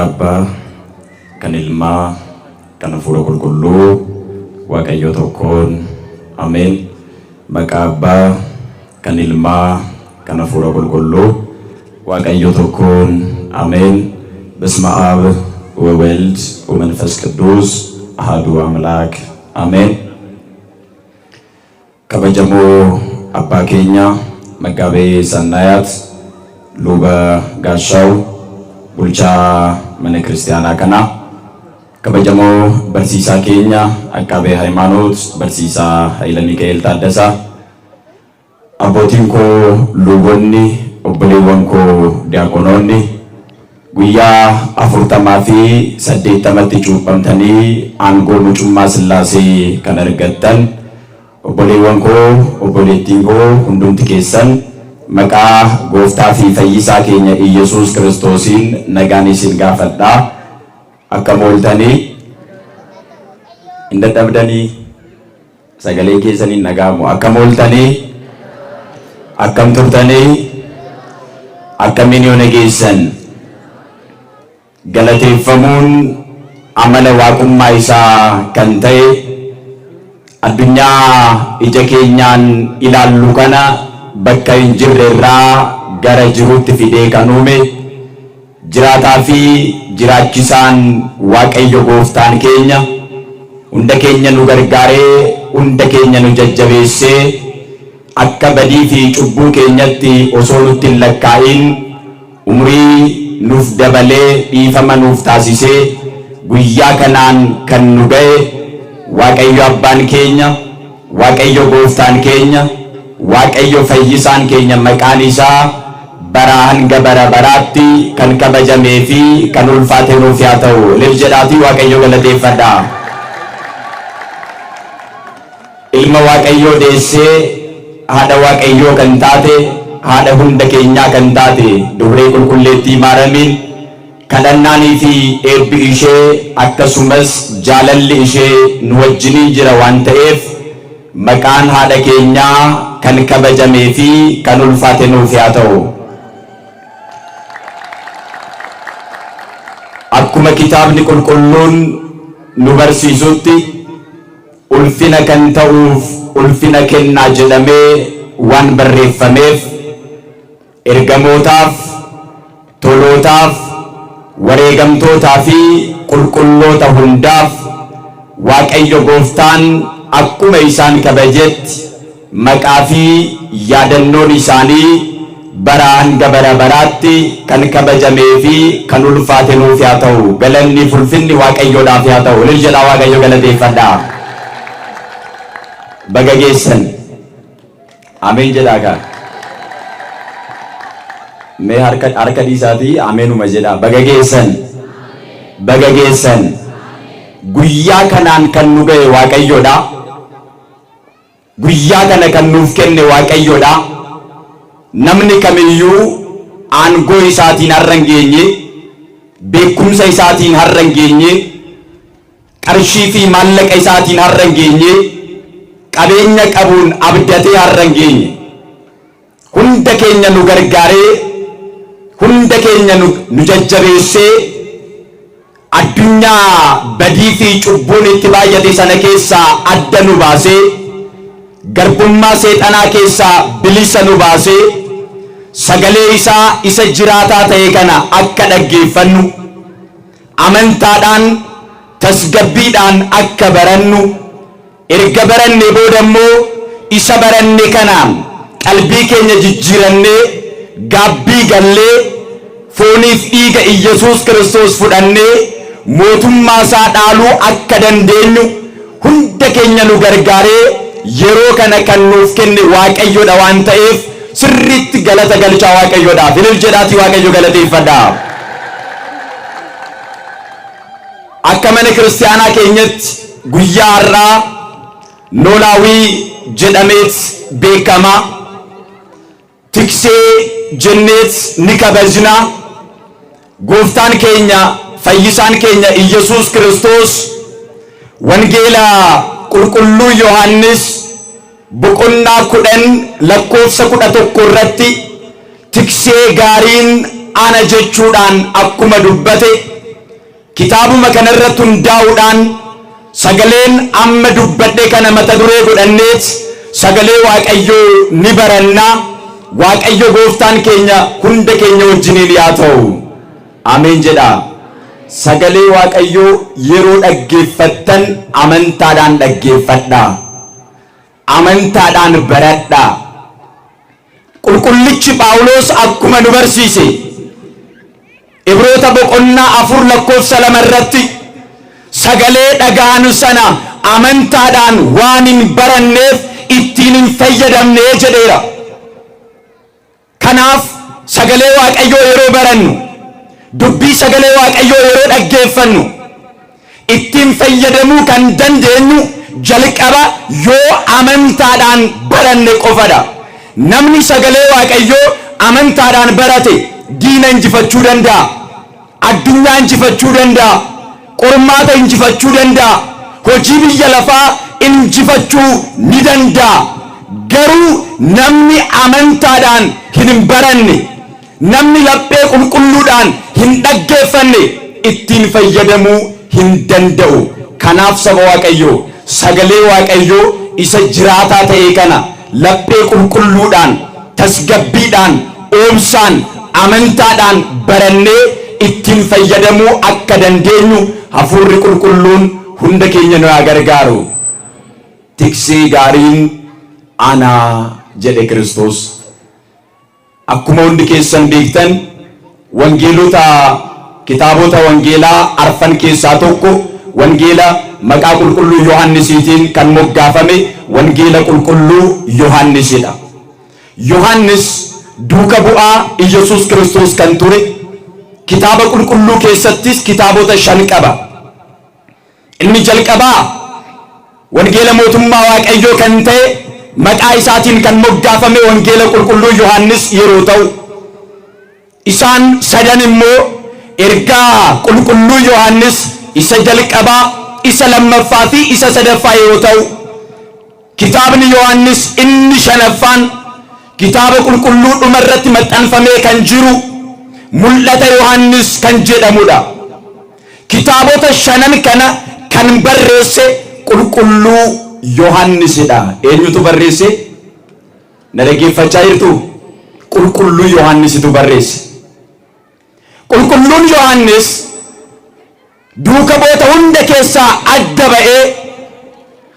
Maqaa Abbaa, kan Ilmaa, kan Hafuura Qulqulluu, Waaqayyo tokkoon. Ameen. Maqaa Abbaa, kan Ilmaa, kan Hafuura Qulqulluu, Waaqayyo tokkoon. Ameen. በስመ አብ ወወልድ ወመንፈስ ቅዱስ አሐዱ አምላክ አሜን። ከበጀሞ አባ ኬኛ መጋቤ ሰናያት ሉበ ጋሻው ቡልቻ መነ ክርስቲያና ከና ከበጀሞ በርሲሳ ኬኛ አቃቤ ሃይማኖት በርሲሳ ኃይለ ሚካኤል ታደሳ አቦቲንኮ ሉቦኒ ኦቦሌወንኮ ዲያቆኖኒ Guyyaa 48 cuuphamtanii aangoo mucummaa Sillaasee kan argattan obboleewwan koo obboleettiin koo hundumti keessan maqaa Gooftaa fi Fayyisaa keenya Iyyesuus Kiristoosiin nagaan isin gaafadhaa. Akkam ooltanii hin dadhabdanii sagalee keessaniin nagaamu. Akkam ooltanii akkam turtanii akkamiin yoo nageessan. Galateeffamuun amala waaqummaa isaa kan ta'e addunyaa ija keenyaan ilaallu kana bakka hin jirre irraa gara jiruutti fidee kan uume jiraataa fi jiraachisaan Waaqayyo Gooftaan keenya hunda keenya nu gargaaree hunda keenya nu jajjabeessee akka badii fi cubbuu keenyatti osoo nutti hin lakkaa'in umrii nuuf dabalee dhiifama nuuf taasisee guyyaa kanaan kan nu ga'e Waaqayyo Abbaan keenya, Waaqayyo Gooftaan keenya, Waaqayyo Fayyisaan keenya maqaan isaa baraa hanga bara baraatti kan kabajamee fi kan ulfaate nuuf haa ta'u. Lif jedhaatii Waaqayyo galateeffadhaa. Ilma Waaqayyoo deessee haadha Waaqayyoo kan taate haadha hunda keenyaa kan taate Dubree Qulqulleettii Maaramiin kadhannaanii fi eebbi ishee akkasumas jaalalli ishee nu wajjinii jira waan ta'eef maqaan haadha keenyaa kan kabajamee fi kan ulfaate nuuf haa ta'u. Akkuma kitaabni qulqulluun nu barsiisutti ulfina kan ta'uuf ulfina kennaa jedhamee waan barreeffameef ergamootaaf tolootaaf wareegamtootaa fi qulqulloota hundaaf Waaqayyo Gooftaan akkuma isaan kabajetti maqaa fi yaadannoon isaanii baraa hanga bara baraatti kan kabajamee fi kan ulfaate nuuf haa ta'u. Galanni ulfinni Waaqayyoodhaaf haa ta'u. Lil jedhaa Waaqayyo galateeffadhaa. Baga geessan. Ameen jedhaa. Mee harka dhiisaatii ameenuma jedha. Baga geessan. Baga geessan. Guyyaa kanaan kan nu ga'e Waaqayyoodha. Guyyaa kana kan nuuf kenne Waaqayyoodha. Namni kamiyyuu aangoo isaatiin har'a hin geenye, beekumsa isaatiin har'a hin geenye, qarshii fi maallaqa isaatiin har'a hin geenye, qabeenya qabuun abdatee har'a hin geenye. Hunda keenya nu gargaaree hunda keenya nu jajjabeessee addunyaa badii fi cubbuun itti baay'ate sana keessaa adda nu baasee garbummaa seexanaa keessaa bilisa nu baasee sagalee isaa isa jiraataa ta'e kana akka dhaggeeffannu amantaadhaan tasgabbiidhaan akka barannu erga baranne booda immoo isa baranne kanaan qalbii keenya jijjiirannee gaabbii gallee fooniif dhiiga Iyyesuus Kiristoos fudhannee mootummaa isaa dhaaluu akka dandeenyu hunda keenya nu gargaaree yeroo kana kan nuuf kenne Waaqayyoodha waan ta'eef sirriitti galata galchaa Waaqayyoodhaaf. Ilil jedhaatii Waaqayyo galateeffadhaa. Akka mana kiristaanaa keenyatti guyyaa har'aa noolaawii jedhameet beekama. Tiksee jenneet ni kabajna. Gooftaan keenya Fayyisaan keenya Iyyesuus Kiristoos wangeela qulqulluu Yohaannis boqonnaa 10:11 irratti tiksee gaariin ana jechuudhaan akkuma dubbate kitaabuma kanarratti hundaa'uudhaan sagaleen amma dubbadhe kana mata duree godhanneet sagalee Waaqayyoo ni baranna. Waaqayyo gooftaan keenya hunda keenya wajjiniin yaa ta'u. Ameen jedha. Sagalee Waaqayyoo yeroo dhaggeeffattan amantaadhaan dhaggeeffadhaa. Amantaadhaan baradhaa. Qulqullichi Phaawulos akkuma nu barsiise Ibroota boqonnaa 4:2 irratti sagalee dhaga'an sana amantaadhaan waan hin baranneef ittiin hin fayyadamne jedheera. Kanaaf sagalee Waaqayyoo yeroo barannu, dubbii sagalee Waaqayyoo yeroo dhaggeeffannu ittiin fayyadamuu kan dandeenyu jalqaba yoo amantaadhaan baranne qofadha. Namni sagalee Waaqayyoo amantaadhaan barate diina injifachuu danda'a, addunyaa injifachuu danda'a, qormaata injifachuu danda'a, hojii biyya lafaa injifachuu ni danda'a. Garuu namni amantaadhaan hin baranne, namni laphee qulqulluudhaan hin dhaggeeffanne ittiin fayyadamuu hin danda'u. Kanaaf saba Waaqayyoo sagalee Waaqayyoo isa jiraataa ta'e kana laphee qulqulluudhaan, tasgabbiidhaan, oomsaan, amantaadhaan barannee ittiin fayyadamuu akka dandeenyu hafuurri qulqulluun hunda keenya nu haa gargaaru. Tiksee gaariin ana jedhe Kiristoos. Akkuma hundi keessan beektan wangeelota kitaabota wangeelaa arfan keessaa tokko wangeela maqaa qulqulluu Yohannisiitiin kan moggaafame wangeela qulqulluu Yohannisidha. Yohannis duuka bu'aa Iyesuus Kiristoos kan ture, kitaaba qulqulluu keessattis kitaabota 5 qaba. Inni jalqabaa wangeela mootummaa Waaqayyoo kan ta'e maqaa isaatiin kan moggaafame wangeela qulqulluu Yohannis yeroo ta'u, isaan sadan immoo ergaa qulqulluu Yohannis isa jalqabaa, isa lammaffaa fi isa sadaffaa yeroo ta'u, kitaabni Yohannis inni 5ffaan kitaaba qulqulluu dhuma irratti maxxanfamee kan jiru mul'ata Yohannis kan jedhamudha. Kitaabota 5 kana kan barreesse qulqulluu Yohannisidha. Eenyutu barreesse? Na dhaggeeffachaa jirtu? Qulqulluu Yohannisitu barreesse. Qulqulluun Yohannis duuka bu'oota hunda keessaa adda ba'ee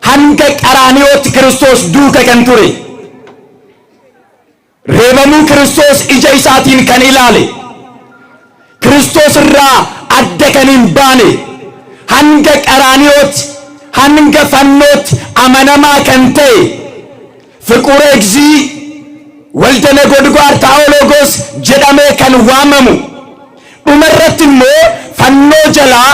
hanga qaraaniyootti Kiristoos duuka kan ture, reebamuu Kiristoos ija isaatiin kan ilaale, Kiristoos irraa adda kan hin baane, hanga qaraaniyootti, hanga fannootti amanamaa kan ta'e, fiqure egzii walda negodgaar taa'ologos jedhamee kan waamamu, dhumarratti immoo fannoo jalaa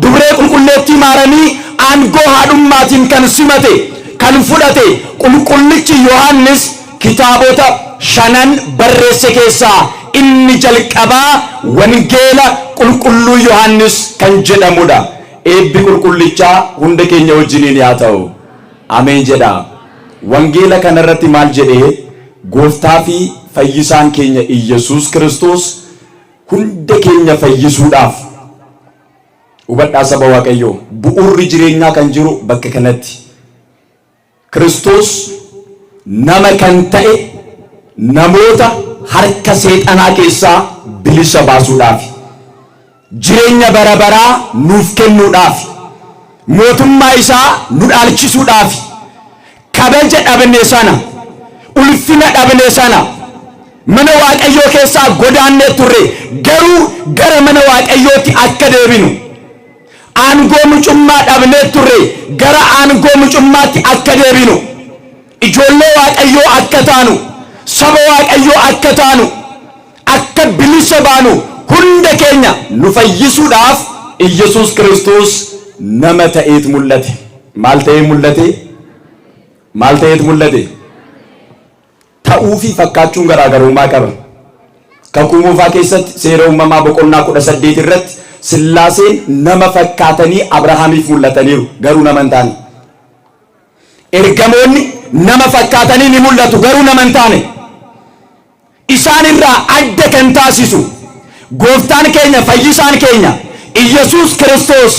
dubree qulqulleettii maaranii aangoo haadhummaatiin kan simate, kan fudhate qulqullichi Yohannis kitaabota 5 barreesse keessaa inni jalqabaa wangeela qulqulluu Yohannis kan jedhamudha. Eebbi qulqullichaa hunda keenya wajjiniin haa ta'u. Ameen jedha. Wangeela kanarratti maal jedhee? Gooftaa fi fayyisaan keenya Iyesuus Kiristoos hunda keenya fayyisuudhaaf, hubadhaa saba Waaqayyoo, bu'uurri jireenyaa kan jiru bakka kanatti. Kiristoos nama kan ta'e namoota harka seexanaa keessaa bilisa baasuudhaaf, jireenya bara baraa nuuf kennuudhaaf, mootummaa isaa nu dhaalchisuudhaaf, kabaja dhabne sana, ulfina dhabne sana mana Waaqayyoo keessaa godaannee turre, garuu gara mana Waaqayyootti akka deebinu, aangoo mucummaa dhabnee turre gara aangoo mucummaatti akka deebinu, ijoollee Waaqayyoo akka taanu, saba Waaqayyoo akka taanu, akka bilisa baanu hunda keenya nu fayyisuudhaaf Iyesuus Kiristoos nama ta'eet mul'ate. Maal ta'ee mul'ate? Maal ta'eet mul'ate? Ta'uu fi fakkaachuun garaagarummaa qaba. Kakuu moofaa keessatti seera uumamaa boqonnaa 18 irratti Sillaaseen nama fakkaatanii Abrahaamiif mul'ataniiru, garuu nama hin taane. Ergamoonni nama fakkaatanii ni mul'atu, garuu nama hin taane. Isaan irraa adda kan taasisu gooftaan keenya fayyisaan keenya Iyesuus Kiristoos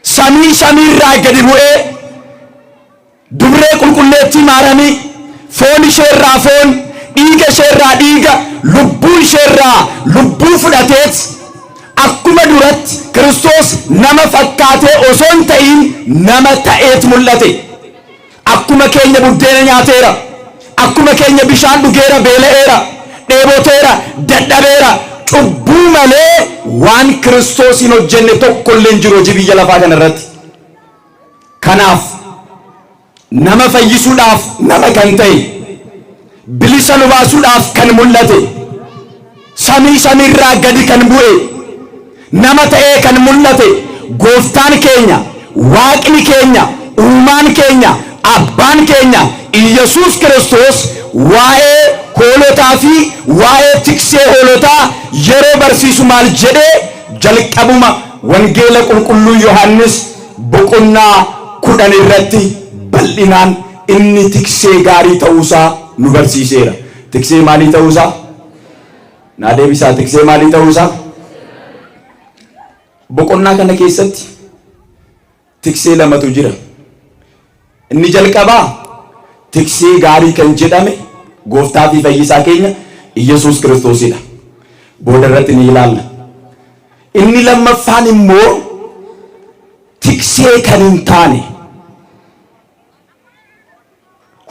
samiirraa gadi bu'ee dubree qulqulleettii Maariyaamii foon isheerraa foon, dhiiga isheerraa dhiiga, lubbuu isheerraa lubbuu fudhateet akkuma duratti Kiristoos nama fakkaatee osoo hin ta'in nama ta'eet mul'ate. Akkuma keenya buddeena nyaateera, akkuma keenya bishaan dhugeera, beela'eera, dheeboteera, dadhabeera. Cubbuu malee waan Kiristoos hin hojjenne tokkollee hin jiru hojii biyya lafaa kana irratti. Kanaaf nama fayyisuudhaaf nama kan ta'e, bilisa nu baasuudhaaf kan mul'ate, samiirraa gadi kan bu'e, nama ta'ee kan mul'ate gooftaan keenya, waaqni keenya, uumaan keenya, abbaan keenya Iyesuus Kiristoos waa'ee hoolotaa fi waa'ee tiksee hoolotaa yeroo barsiisu maal jedhee jalqabuma wangeela qulqulluu Yohaannis boqonnaa 10 irratti bal'inaan inni tiksee gaarii ta'uusaa nu barsiiseera. Tiksee maalii ta'uusaa? Naa deebisaa, tiksee maalii ta'uusaa? Boqonnaa kana keessatti tiksee lamatu jira. Inni jalqabaa tiksee gaarii kan jedhame gooftaa fi fayyisaa keenya Iyesuus Kiristoosidha. Booda irratti ni ilaalla. Inni lammaffaan immoo tiksee kan hin taane,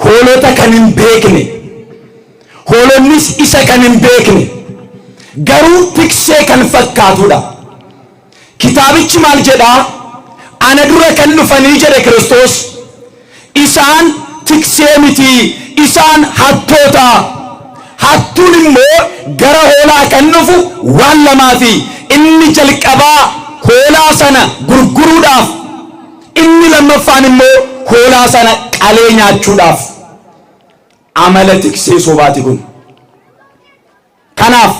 hoolota kan hin beekne, hoolonnis isa kan hin beekne, garuu tiksee kan fakkaatudha. Kitaabichi maal jedhaa? Ana dura kan dhufanii jedhe Kiristoos, isaan tiksee miti, isaan hattoota. Hattuun immoo gara hoolaa kan dhufu waan lamaati. Inni jalqabaa hoolaa sana gurguruudhaaf, inni lammaffaan immoo hoolaa sana qalee nyaachuudhaaf. Amala tiksee sobaati kun. Kanaaf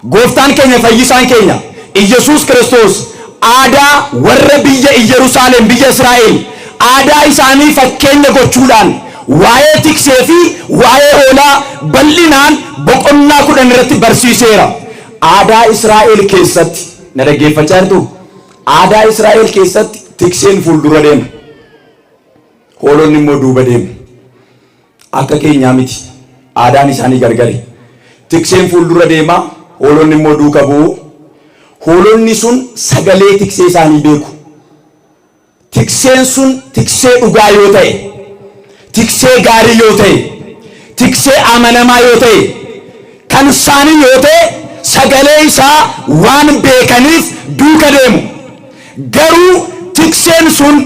gooftaan keenya fayyisaan keenya Iyesuus Kiristoos aadaa warra biyya Yerusaalem, biyya Israa'el, aadaa isaanii fakkeenya gochuudhaan waa'ee tiksee fi waa'ee hoolaa bal'inaan boqonnaa 10 irratti barsiiseera. Aadaa Israa'el keessatti, na dhaggeeffachaa jirtu? Aadaa Israa'el keessatti tikseen fuuldura deema, hoolonni immoo duuba deemu. Akka keenyaa miti, aadaan isaanii gargari. Tikseen fuuldura deema, hoolonni immoo duuka bu'u. Hoolonni sun sagalee tiksee isaanii beeku. Tikseen sun tiksee dhugaa yoo ta'e, tiksee gaarii yoo ta'e, tiksee amanamaa yoo ta'e, kan isaanii yoo ta'e sagalee isaa waan beekaniif duuka deemu. Garuu tikseen sun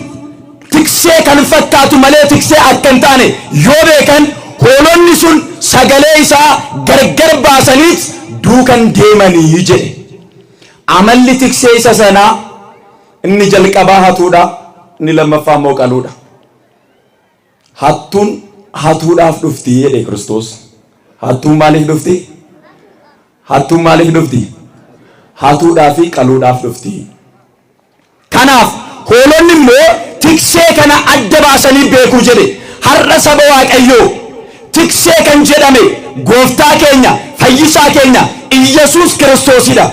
tiksee kan fakkaatu malee tiksee akka hin taane yoo beekan, hoolonni sun sagalee isaa gargar baasaniit duukan deemanii jedhe. Amalli tiksee isa sanaa inni jalqabaa hatuudha, inni lammaffaa immoo qaluudha. Hattuun hatuudhaaf dhufti jedhe Kiristoos. Hattuun maaliif dhufti? Hattuun maaliif dhufti? Hatuudhaa fi qaluudhaaf dhufti. Kanaaf hoolonni immoo tiksee kana adda baasanii beekuu jedhe. Har'a saba Waaqayyoo tiksee kan jedhame gooftaa keenya, fayyisaa keenya Iyesuus Kiristoosidha.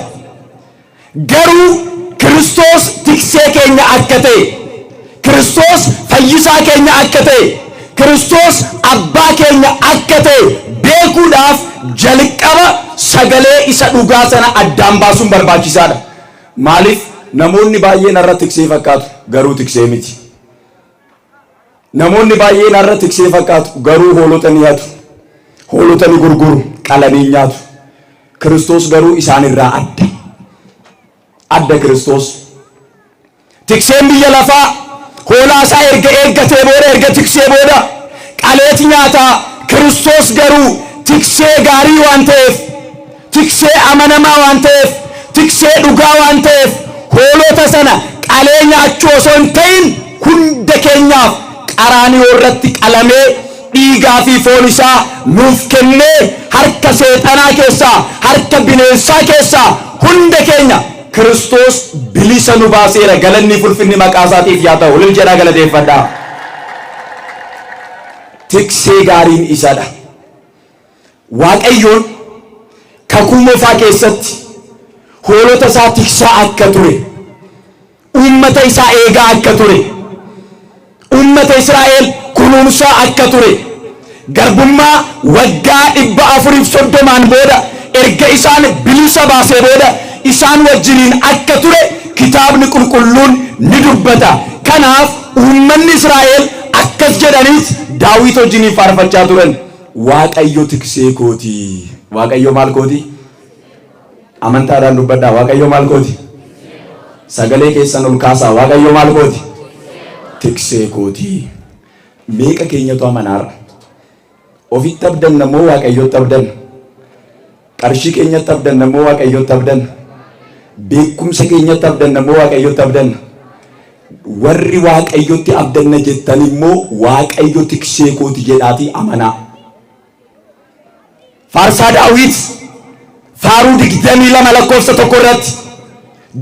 Garuu Kiristoos tiksee keenya akka ta'e, Kiristoos fayyisaa keenya akka ta'e, Kiristoos abbaa keenya akka ta'e beekuudhaaf jalqaba sagalee isa dhugaa sana addaan baasuun barbaachisaadha. Maaliif namoonni baay'een har'a tiksee fakkaatu, garuu tiksee miti. Namoonni baay'een har'a tiksee fakkaatu, garuu hoolota ni hatu, hoolota ni gurguru, qalanii nyaatu. Kiristoos garuu isaanirraa adda. Adda Kiristoos. Tikseen biyya lafaa hoolaa isaa erga eeggatee booda, erga tiksee booda qaleeti nyaataa. Kiristoos garuu tiksee gaarii waan ta'eef, tiksee amanamaa waan ta'eef, tiksee dhugaa waan ta'eef hoolota sana qalee nyaachuu osoo hin ta'in hunda keenyaaf qaraanii irratti qalamee dhiigaa fi foon isaa nuuf kennee harka seexanaa keessaa, harka bineensaa keessaa hunda keenya Kiristoos bilisa nu baaseera. Galanni fulfinni maqaa isaatiif yaa ta'u. Ulil jedhaa galateeffadhaa. Tiksee gaariin isadha. Waaqayyoon kakuu moofaa keessatti hoolota isaa tiksaa akka ture, ummata isaa eegaa akka ture, ummata Israa'el kunuunsaa akka ture, garbummaa waggaa 430 booda erga isaan bilisa baasee booda isaan wajjiniin akka ture kitaabni qulqulluun ni dubbata. Kanaaf ummanni Israa'el akkas jedhaniis Daawit wajjiniin faarfachaa turan. Waaqayyo tiksee kooti. Waaqayyo maal kooti? Amantaadhaan dubbadhaa. Waaqayyo maal kooti? Sagalee keessan ol kaasaa. Waaqayyo maal kooti? Tiksee kooti. Meeqa keenyatu amanaarra? Ofitti abdan namoo Waaqayyotti abdan? Qarshii keenyatti abdan namoo Waaqayyotti abdan? Beekumsa keenyatti abdan namoo Waaqayyotti abdan? Warri Waaqayyotti abdanna jettan immoo Waaqayyo tiksee kooti jedhaatii amanaa. Faarsaa Daawit faaruu 22 lakkoofsa 1 irratti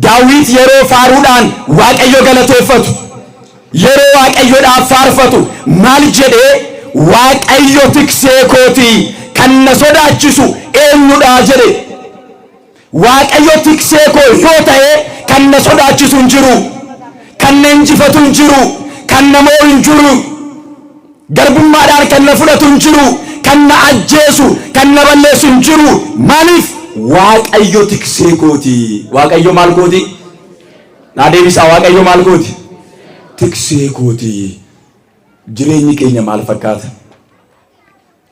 Daawit yeroo faaruudhaan Waaqayyo galateeffatu, yeroo Waaqayyoodhaaf faarfatu maal jedhee? Waaqayyo tiksee kooti, kan na sodaachisu eenyudha jedhe. Waaqayyo tiksee koo yoo ta'e kan na sodaachisu hin jiru, kan na injifatu hin jiru, kan na mo'u hin jiru, garbummaadhaan kan na fudhatu hin jiru, kan na ajjeesu, kan na balleessu hin jiru. Maaliif? Waaqayyo tiksee kooti. Waaqayyo maal kooti? Naa deebisaa. Waaqayyo maal kooti? Tiksee kooti. Jireenyi keenya maal fakkaata?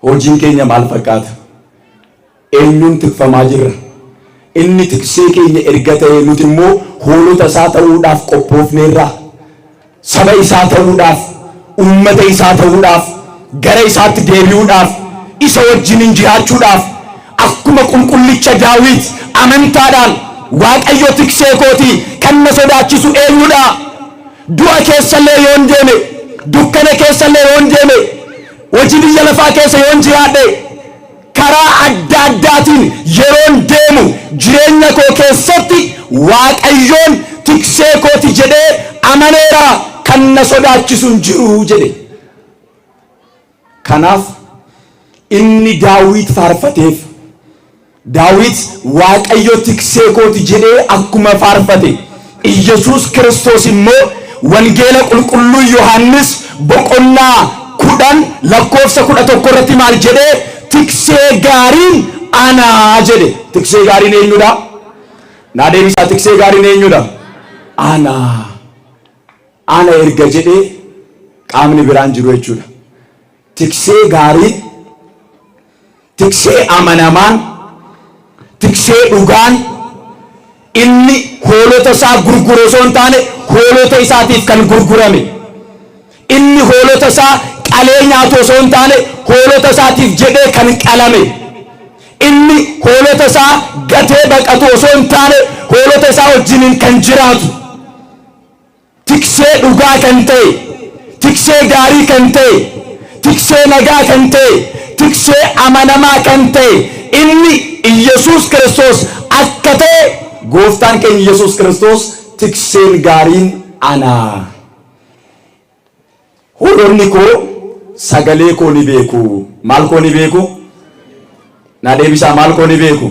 Hojiin keenya maal fakkaata? Eenyuun tikfamaa jirra? Inni tiksee keenya erga ta'e nuti immoo hoolota isaa ta'uudhaaf qophoofneerra. Saba isaa ta'uudhaaf, ummata isaa ta'uudhaaf, gara isaatti deebi'uudhaaf, isa wajjin jiraachuudhaaf akkuma qulqullicha Daawit amantaadhaan Waaqayyo tiksee kooti, kan na sodaachisu eenyudha? Du'a keessallee yoon deeme, dukkana keessallee yoon deeme, hojii biyya lafaa keessa yoon jiraadhe, karaa adda addaatiin yeroon deemu jireenya koo keessatti Waaqayyoon tiksee kooti jedhee amaneera, kan na sodaachisu hin jiru jedhe. Kanaaf inni Daawit faarfateef, Daawit Waaqayyo tiksee kooti jedhee akkuma faarfate, Iyesuus Kiristoos immoo wangeela qulqulluu Yohaannis boqonnaa 10 lakkoofsa 11 irratti maal jedhee? Tiksee gaariin ana jedhe. Tiksee gaariin eenyudha? Naa deebisaa. Tiksee gaariin eenyudha? Ana erga jedhee qaamni biraan jiru jechuudha. Tiksee gaariin, tiksee amanamaan, tiksee dhugaan, inni hoolota isaa gurguru osoo hin taane hoolota isaatiif kan gurgurame, inni hoolota isaa qalee nyaatu osoo hin taane hoolota isaatiif jedhee kan qalame, inni hoolota isaa gatee baqatu osoo hin taane hoolota isaa wajjiniin kan jiraatu, tiksee dhugaa kan ta'e, tiksee gaarii kan ta'e, tiksee nagaa kan ta'e, tiksee amanamaa kan ta'e inni Iyesuus Kiristoos akka ta'e gooftaan keenya Iyesuus Kiristoos tikseen gaariin ana. Hoolonni koo sagalee koo ni beeku. Maal koo ni beeku? Naa deebisaa. Maal koo ni beeku?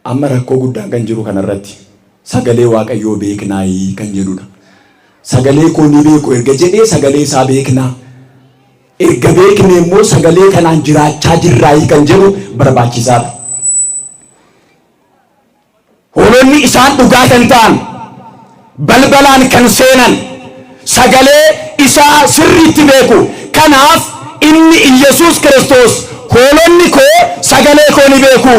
Amma rakkoo guddaan kan jiru kanarratti sagalee Waaqayyoo beeknaayi kan jedhudha. Sagalee koo ni beeku erga jedhee sagalee isaa beeknaa, erga beekne immoo sagalee kanaan jiraachaa jirraayi kan jedhu barbaachisaadha. Hoolonni isaan dhugaa kan ta'an, balbalaan kan seenan, sagalee isaa sirriitti beeku. Kanaaf inni Iyesuus Kiristoos hoolonni koo sagalee koo ni beeku,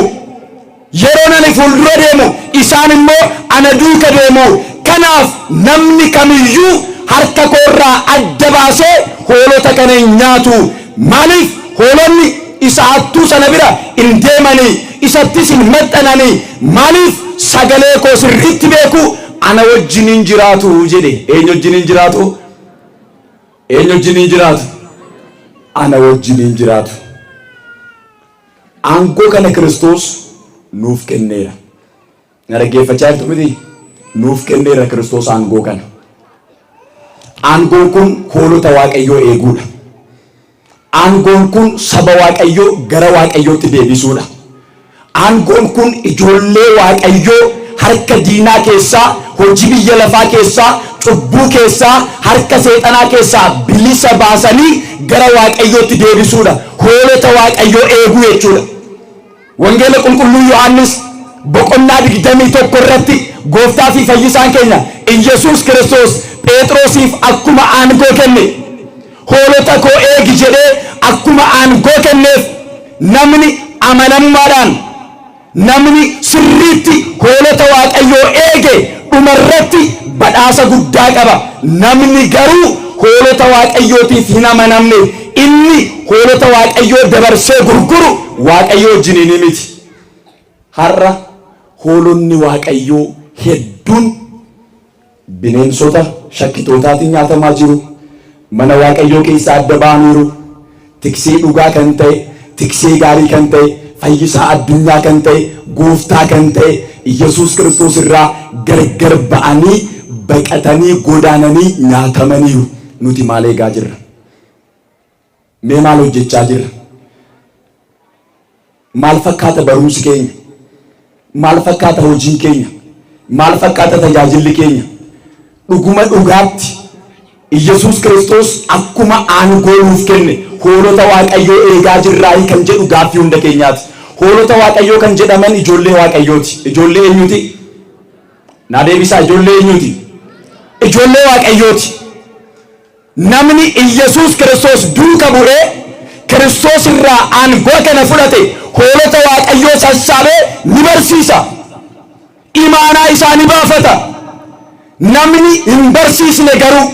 yeroo ani fuuldura deemu isaan immoo ana duuka deemu. Kanaaf namni kamiyyuu harka koorraa adda baasee hoolota kana hin nyaatu. Maaliif? Hoolonni isa hattuu sana bira hin deemanii, isattis hin maxxananii. Maaliif? Sagalee koo sirriitti beeku, ana wajjiniin jiraatu jedhe. Eenyu wajjiniin jiraatu? Eenyu wajjiniin jiraatu? Ana wajjiniin jiraatu. Aangoo kana Kiristoos nuuf kenneera. Na dhaggeeffachaa jirtu miti? Nuuf kenneera Kiristoos aangoo kana. Aangoon kun hoolota Waaqayyoo eeguudha. Aangoon kun saba Waaqayyoo gara Waaqayyootti deebisuudha. aangoon kun ijoollee waaqayyoo harka diinaa keessaa, hojii biyya lafaa keessaa, cubbuu keessaa, harka seexanaa keessaa bilisa baasanii gara waaqayyootti deebisuudha. Hoolota waaqayyoo eeguu jechuudha. Wangeela qulqulluu Yohaannis boqonnaa 21 irratti gooftaa fi fayyisaan keenya Iyesuus Kiristoos Phexrosiif akkuma aangoo kenne, hoolota koo eegi jedhee akkuma aangoo kenneef, namni amanamummaadhaan, namni sirriitti hoolota waaqayyoo eege dhumarratti badhaasa guddaa qaba. Namni garuu hoolota waaqayyootiif hin amanamne, inni hoolota waaqayyoo dabarsee gurguru waaqayyoo wajjin miti. Har'a hoolonni waaqayyoo hedduun bineensota shakkitootaatiin nyaatamaa jiru. Mana waaqayyoo keessaa adda ba'aniiru. Tiksee dhugaa kan ta'e, tiksee gaarii kan ta'e, fayyisaa addunyaa kan ta'e, gooftaa kan ta'e Iyesuus Kiristoos irraa gargar ba'anii, baqatanii, godaananii nyaatamaniiru. Nuti maal eegaa jirra? Mee maal hojjechaa jirra? Maal fakkaata barumsi keenya? Maal fakkaata hojiin keenya? Maal fakkaata tajaajilli keenya? Dhuguma dhugaatti Iyesuus Kiristoos akkuma aangoo nuuf kenne hoolota waaqayyoo eegaa jirraa kan jedhu gaaffii hunda keenyaati. Hoolota waaqayyoo kan jedhaman ijoollee waaqayyooti. Ijoollee eenyuti? Naa deebisaa, ijoollee eenyuti? Ijoollee waaqayyooti. Namni Iyesuus Kiristoos duuka bu'ee Kiristoos irraa aangoo kana fudhate hoolota waaqayyoo sassaabee ni barsiisa. Imaanaa isaa ni baafata. Namni hin barsiisne garuu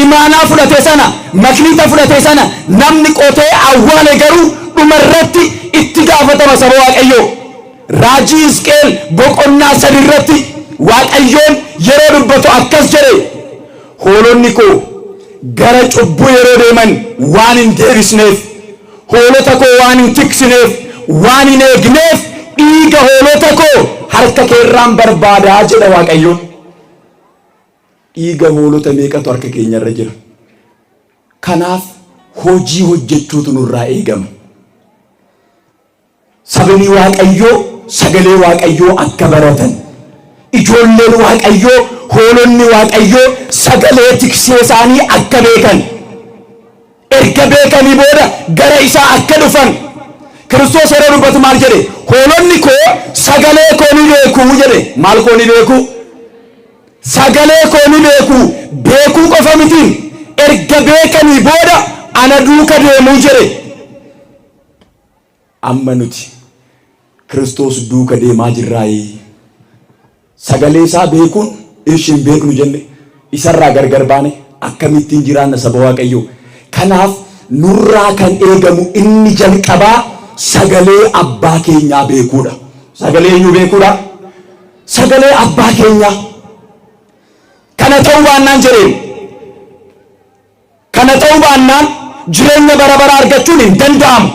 imaanaa fudhate sana, makliita fudhate sana namni qotee awwaale garuu dhumarratti itti gaafatama saba waaqayyoo. Raajii Hisqeel boqonnaa 3 irratti waaqayyoon yeroo dubbatu akkas jedhe, hoolonni koo gara cubbuu yeroo deeman waan hin deebisneef, hoolota koo waan hin tiksineef, waan hin eegneef dhiiga hoolota koo harka keerraan barbaadaa jedha waaqayyoon. Dhiiga hoolota meeqatu harka keenya irra jira? Kanaaf hojii hojjechuutu nurraa eegama. Sabni waaqayyoo sagalee waaqayyoo akka baratan, ijoolleen waaqayyoo, hoolonni waaqayyoo sagalee tiksee isaanii akka beekan, erga beekanii booda gara isaa akka dhufan. Kiristoos yeroo dubbatu maal jedhe? Hoolonni koo sagalee koo ni beeku jedhe. Maal koo ni beeku? Sagalee koo ni beeku. Beekuu qofa miti, erga beekanii booda ana duuka deemuu jedhe. Amma nuti Kiristoos duuka deemaa jirraayi. Sagalee isaa beekuun ishin beeknu jenne isarraa gargar baane akkamittiin jiraanna saba waaqayyoo? Kanaaf nurraa kan eegamu inni jalqabaa sagalee abbaa keenyaa beekuudha. Sagalee eenyu beekuudha? Sagalee abbaa keenyaa. Kana ta'uu baannaan jedheen, kana ta'uu baannaan jireenya bara baraa argachuun hin danda'amu.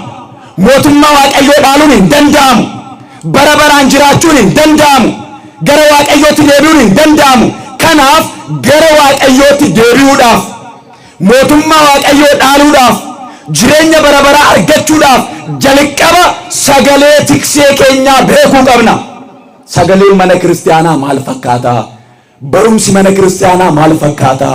Mootummaa waaqayyoo dhaaluun hin danda'amu. Bara baraan jiraachuun hin danda'amu. Gara waaqayyootti deebi'uun hin danda'amu. Kanaaf gara waaqayyootti deebi'uudhaaf, mootummaa waaqayyoo dhaaluudhaaf, jireenya bara baraa argachuudhaaf jalqaba sagalee tiksee keenyaa beekuu qabna. Sagaleen mana kiristaanaa maal fakkaata? Barumsi mana kiristaanaa maal fakkaata?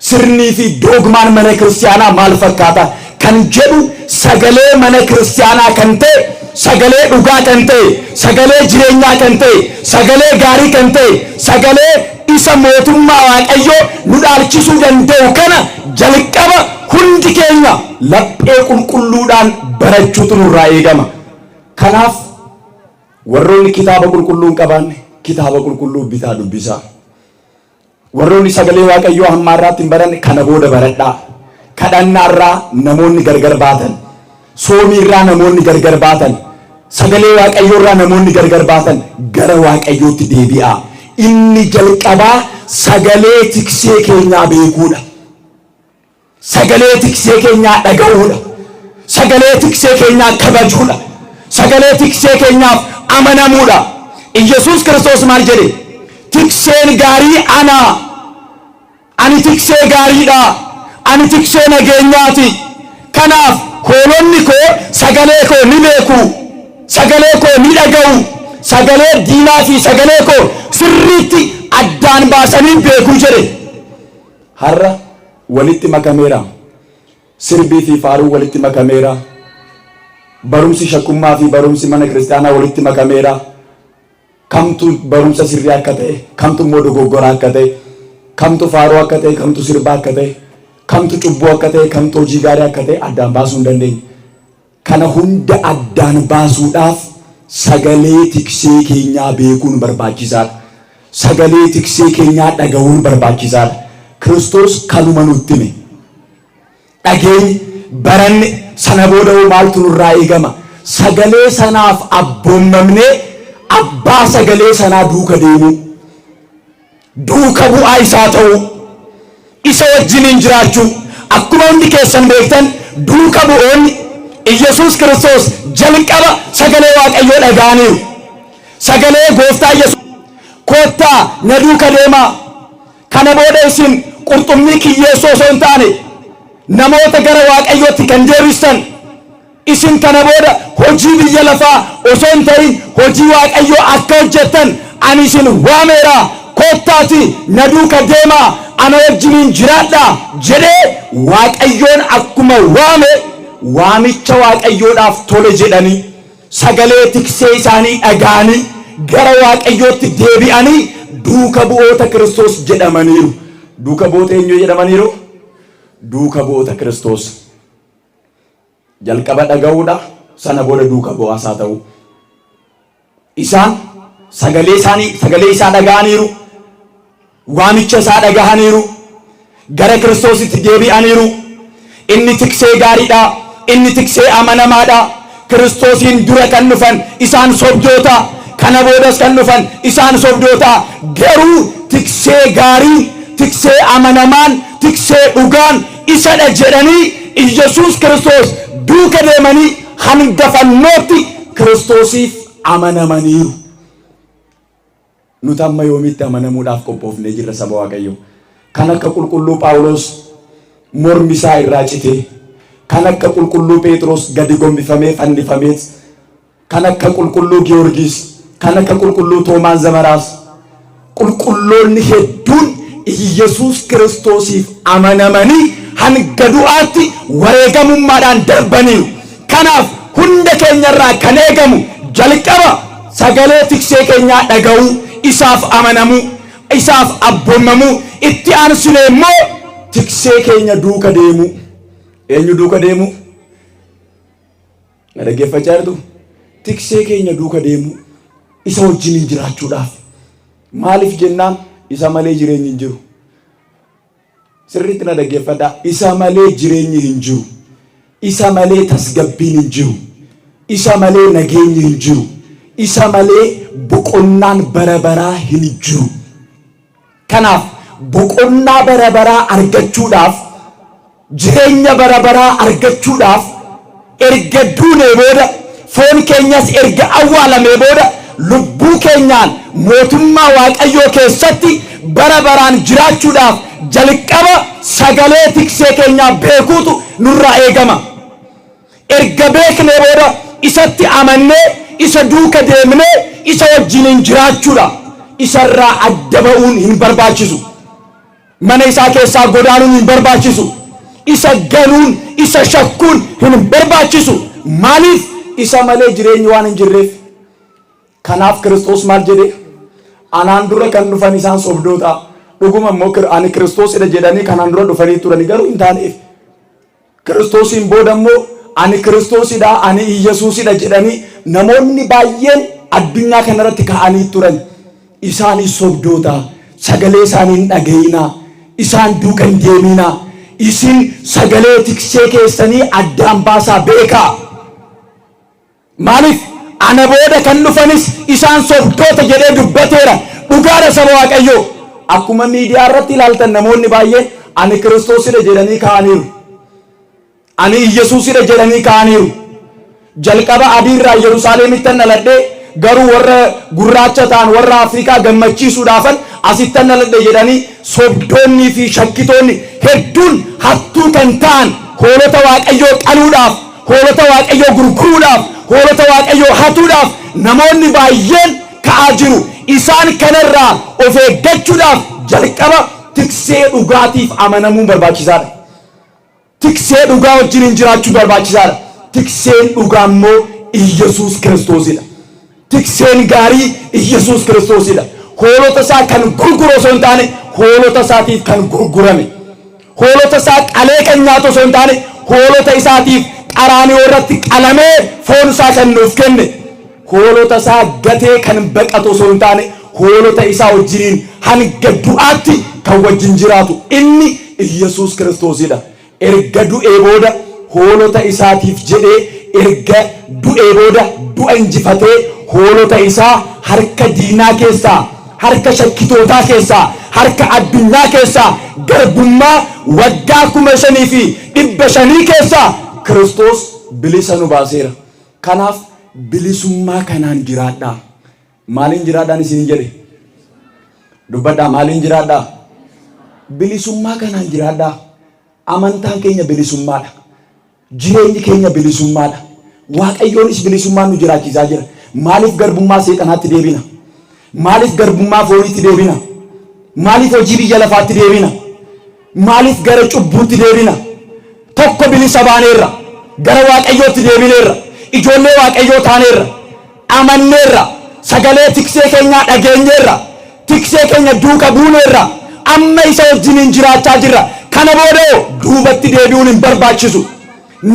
Sirnii fi doogmaan mana kiristaanaa maal fakkaata? Kan jedhu sagalee mana kiristaanaa kan ta'e, sagalee dhugaa kan ta'e, sagalee jireenyaa kan ta'e, sagalee gaarii kan ta'e, sagalee isa mootummaa waaqayyoo nu dhaalchisuu danda'u kana jalqaba hundi keenya laphee qulqulluudhaan barachuutu nurraa eegama. Kanaaf warroonni kitaaba qulqulluu hin qabaanne kitaaba qulqulluu bitaa dubbisaa. Warroonni sagalee waaqayyoo hamma irraatti hin baranne kana booda baradhaa. Kadhannaarraa namoonni gargar baatan, soomiirraa namoonni gargar baatan, sagalee waaqayyoorraa namoonni gargar baatan gara waaqayyootti deebi'aa. Inni jalqabaa sagalee tiksee keenyaa beekuudha. Sagalee tiksee keenyaa dhaga'uudha. Sagalee tiksee keenyaa kabajuudha. Sagalee tiksee keenyaaf amanamuudha. Iyesuus Kiristoos maal jedhe? Tikseen gaarii anaa. Ani tiksee gaariidha. Ani tiksee nageenyaati. Kanaaf hoolonni koo sagalee koo ni beeku. sagalee koo ni dhaga'u. Sagalee diinaa fi sagalee koo sirriitti addaan baasanii beekuu jedhe. Har'a walitti makameera. Sirbii fi faaruu walitti makameera. Barumsi shakkummaa fi barumsi mana kiristaanaa walitti makameera. Kamtu barumsa sirrii akka ta'e, kamtu immoo dogoggora akka ta'e, kamtu faaruu akka ta'e, kamtu sirbaa akka ta'e, kamtu cubbuu akka ta'e, kamtu hojii gaarii akka ta'e addaan baasuu hin dandeenye. Kana hunda addaan baasuudhaaf sagalee tiksee keenyaa beekuun barbaachisaadha. Sagalee tiksee keenyaa dhaga'uun barbaachisaadha. Kiristoos kanuma nutti hime. Dhageenyi baranne sana booda maaltu nurraa eegama? Sagalee sanaaf abboomamnee abbaa sagalee sanaa duuka deemu, duuka bu'aa isaa ta'u, isa wajjiniin jiraachuu. Akkuma hundi keessan beektan duuka bu'oonni Iyesuus Kiristoos jalqaba sagalee Waaqayyoo dhaga'aniiru. Sagalee Gooftaa Yesuus koottaa na duuka deemaa, kana booda isin qurxummii kiyyeessoo osoo hin taane namoota gara Waaqayyootti kan deebistan, isin kana booda hojii biyya lafaa osoo hin ta'in hojii Waaqayyoo akka hojjettan ani isin waameera. Koottaati na duuka deemaa, ana wajjiniin jiraadhaa jedhee Waaqayyoon akkuma waame waamicha Waaqayyoodhaaf tole jedhanii sagalee tiksee isaanii dhaga'anii gara Waaqayyootti deebi'anii duuka bu'oota Kiristoos jedhamaniiru. Duuka bu'oota eenyu jedhamaniiru? Duuka bu'oota Kiristoos. Jalqaba dhaga'uudha, sana booda duuka bu'aasaa ta'u. Isaan sagalee isaa dhaga'aniiru, waamicha isaa dhaga'aniiru, gara Kiristoositti deebi'aniiru. Inni tiksee gaariidha, inni tiksee amanamaadha. Kiristoosiin dura kan dhufan isaan sobdoota, kana boodas kan dhufan isaan sobdoota. Garuu tiksee gaarii, tiksee amanamaan, tiksee dhugaan isadha jedhanii Iyesuus Kiristoos duuka deemanii hangafannootti Kiristoosiif amanamaniiru. Nuti amma yoomitti amanamuudhaaf qophoofnee jirra saba Waaqayyoo? Kan akka qulqulluu Phaawulos mormi isaa irraa citee, kan akka qulqulluu Phexros gadi gombifamee fannifameet, kan akka qulqulluu Giyoorgis, kan akka qulqulluu Toomaas Zamaraas, qulqulloonni hedduun Iyesuus Kiristoosiif amanamanii hanga du'aatti wareegamummaadhaan darbaniiru. Kanaaf hunda keenyarraa kan eegamu jalqaba sagalee tiksee keenyaa dhaga'uu, isaaf amanamuu, isaaf abboomamuu, itti aansinee immoo tiksee keenya duuka deemu. Eenyu duuka deemu? Na dhaggeeffachaa jirtu? Tiksee keenya duuka deemu, isa wajjiniin jiraachuudhaaf. Maaliif jennaan isa malee jireenyi hin jiru. Sirriitti na dhaggeeffadhaa. Isa malee jireenyi hin jiru. Isa malee tasgabbiin hin jiru. Isa malee nageenyi hin jiru. Isa malee boqonnaan bara baraa hin jiru. Kanaaf boqonnaa bara baraa argachuudhaaf, jireenya bara baraa argachuudhaaf, erga duunee booda, foon keenyas erga awwaalamee booda, lubbuu keenyaan mootummaa Waaqayyoo keessatti bara baraan jiraachuudhaaf jalqaba sagalee tiksee keenyaa beekuutu nurraa eegama. Erga beeknee booda isatti amannee, isa duuka deemnee, isa wajjiniin jiraachuudha. Isarraa adda ba'uun hin barbaachisu. Mana isaa keessaa godaanuun hin barbaachisu. Isa ganuun, isa shakkuun hin barbaachisu. Maaliif? Isa malee jireenyi waan hin jirreef. Kanaaf Kiristoos maal jedhe? Anaan dura kan dhufan isaan sobdoota. Dhuguma immoo ani Kiristoosidha jedhanii kanaan dura dhufanii turani, garuu hin taaneef. Kiristoosiin booda immoo ani Kiristoosidha, ani Iyesuusidha jedhanii namoonni baay'een addunyaa kanarratti ka'anii turan. Isaanis sobdoota. Sagalee isaanii hin dhaga'inaa, isaan duuka hin deeminaa. Isin sagalee tiksee keessanii addaan baasaa beekaa. Maaliif? Ana booda kan dhufanis isaan sobdoota jedhee dubbateera. Dhugaadha saba Waaqayyoo. Akkuma miidiyaa irratti ilaaltan namoonni baay'een ani Kiristoosidha jedhanii ka'aniiru. Ani Iyesuusidha jedhanii ka'aniiru. Jalqaba adiirraa Yerusaalemitti dhaladhee garuu warra gurraacha ta'an, warra Afrikaa gammachiisuudhaafan asitti dhaladhe jedhanii sobdoonnii fi shakkitoonni hedduun hattuu kan ta'an hoolota Waaqayyoo qaluudhaaf, hoolota Waaqayyoo gurguruudhaaf, hoolota waaqayyoo hatuudhaaf namoonni baay'een ka'aa jiru. Isaan kanarraa of eeggachuudhaaf jalqaba tiksee dhugaatiif amanamuun barbaachisaadha. Tiksee dhugaa wajjin jiraachuu barbaachisaadha. Tikseen dhugaa immoo Iyyasuus Kiristoosidha. Tikseen gaarii Iyyasuus Kiristoosidha. Hoolota isaa kan gurguru osoo hin taane hoolota isaatiif kan gurgurame. Hoolota isaa qalee kan nyaatu osoo hin taane hoolota isaatiif qaraanii irratti qalamee foon isaa kan nuuf kenne. Hoolota isaa gatee kan baqatu osoo hin taane hoolota isaa wajjiniin hanga du'aatti kan wajjin jiraatu inni Iyyasuus Kiristoosidha. Erga du'ee booda hoolota isaatiif jedhee erga du'ee booda du'a injifatee hoolota isaa harka diinaa keessaa, harka shakkitootaa keessaa, harka addunyaa keessaa garbummaa waggaa 5,500 keessaa Kiristoos bilisa nu baaseera. Kanaaf bilisummaa kanaan jiraadhaa. Maaliin jiraadhaan isin jedhe? Dubbadhaa maaliin jiraadhaa? Bilisummaa kanaan jiraadhaa. Amantaan keenya bilisummaadha. Jireenyi keenya bilisummaadha. Waaqayyoonis bilisummaan nu jiraachisaa jira. Maaliif garbummaa seexanaatti deebina? Maaliif garbummaa fooniitti deebina? Maaliif hojii biyya lafaatti deebina? Maaliif gara cubbuutti deebina? Tokko bilisa baaneerra. Gara waaqayyootti deebineerra. Ijoollee waaqayyoo taaneerra. Amanneerra. Sagalee tiksee keenyaa dhageenyeerra. Tiksee keenya duuka buuneerra. Amma isa wajjiniin jiraachaa jirra. Kana booda duubatti deebi'uun hin barbaachisu.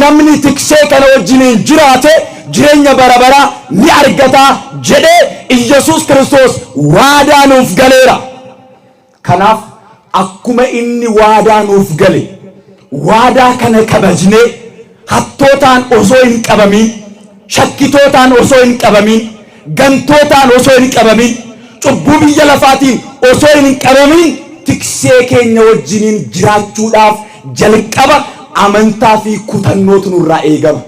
Namni tiksee kana wajjiniin jiraate jireenya bara baraa ni argata jedhee Iyyasuus Kiristoos waadaa nuuf galeera. Kanaaf akkuma inni waadaa nuuf gale waadaa kana kabajnee hattootaan osoo hin qabamin, shakkitootaan osoo hin qabamin, gantootaan osoo hin qabamin, cubbuu biyya lafaatiin osoo hin qabamin tiksee keenya wajjiniin jiraachuudhaaf jalqaba amantaa fi kutannootu nurraa eegama.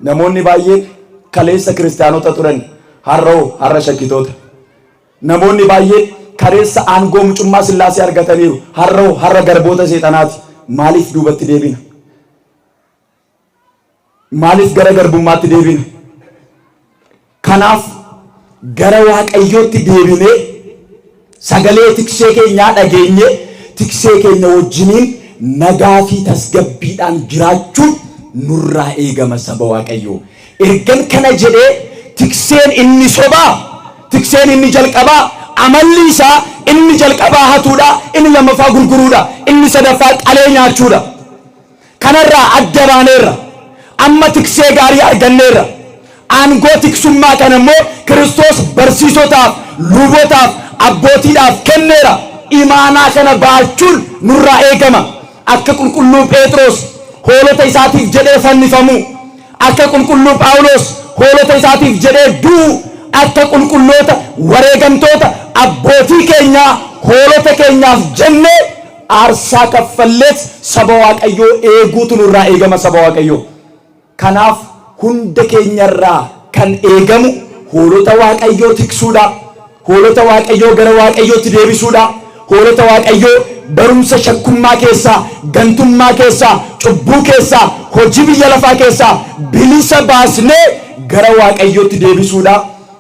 Namoonni baay'een kaleessa kiristaanota turan har'a shakkitoota. Namoonni baay'een kaleessa aangoo mucummaa Sillaasee argataniiru har'a garboota seexanaati. Maaliif duubatti deebina? Maaliif gara garbummaatti deebina? Kanaaf gara waaqayyootti deebinee sagalee tiksee keenyaa dhageenye tiksee keenya wajjiniin nagaa fi tasgabbiidhaan jiraachuun nurraa eegama saba waaqayyoo. Ergan kana jedhee tikseen inni sobaa, tikseen inni jalqabaa, amalli isaa inni jalqabaa hatuudha, inni lammaffaa gurguruudha, inni sadaffaa qalee nyaachuudha. Kanarraa adda baaneerra. Amma tiksee gaarii arganneerra. Aangoo tiksummaa kana immoo Kiristoos barsiisotaaf, lubotaaf, abbootiidhaaf kenneera. Imaanaa kana baachuun nurraa eegama. Akka qulqulluu Phexros hoolota isaatiif jedhee fannifamu, akka qulqulluu Phaawulos hoolota isaatiif jedhee du'u, akka qulqulloota wareegamtoota abbootii keenyaa hoolota keenyaaf jennee aarsaa kaffalleet saba waaqayyoo eeguutu nurraa eegama saba waaqayyoo. Kanaaf hunda keenyarraa kan eegamu hoolota waaqayyoo tiksuudha. Hoolota waaqayyoo gara waaqayyootti deebisuudha. Hoolota waaqayyoo barumsa shakkummaa keessaa, gantummaa keessaa, cubbuu keessaa, hojii biyya lafaa keessaa bilisa baasnee gara waaqayyootti deebisuudha.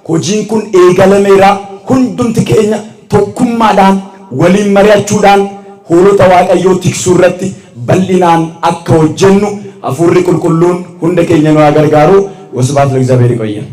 Hojiin kun eegalameera. Hundumti keenya tokkummaadhaan waliin mari'achuudhaan hoolota waaqayyoo tiksuu irratti bal'inaan akka hojjennu hafuurri qulqulluun hunda keenya nu haa gargaaru. Wasbaat ለእግዚአብሔር ይቆየን።